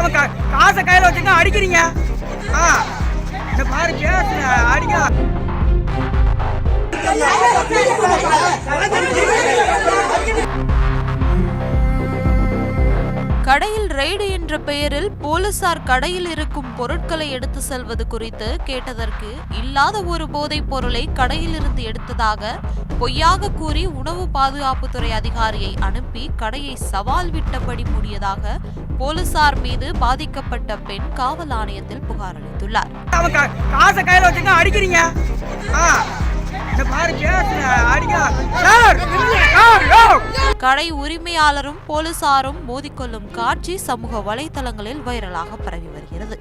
அவன் காசை கையில வச்சுங்க அடிக்கிறீங்க. இந்த பாரு பேசுற அடிக்க. கடையில் ரெய்டு என்ற பெயரில் போலீசார் கடையில் இருக்கும் பொருட்களை எடுத்து செல்வது குறித்து கேட்டதற்கு இல்லாத ஒரு போதைப் பொருளை கடையில் இருந்து எடுத்ததாக பொய்யாக கூறி உணவு பாதுகாப்புத்துறை அதிகாரியை அனுப்பி கடையை சவால் விட்டபடி மூடியதாக போலீசார் மீது பாதிக்கப்பட்ட பெண் காவல் ஆணையத்தில் புகார் அளித்துள்ளார். காசை கையில வச்சுங்க அடிக்கிறீங்க. கடை உரிமையாளரும் போலீசாரும் மோதிக்கொள்ளும் காட்சி சமூக வலைதளங்களில் வைரலாக பரவி வருகிறது.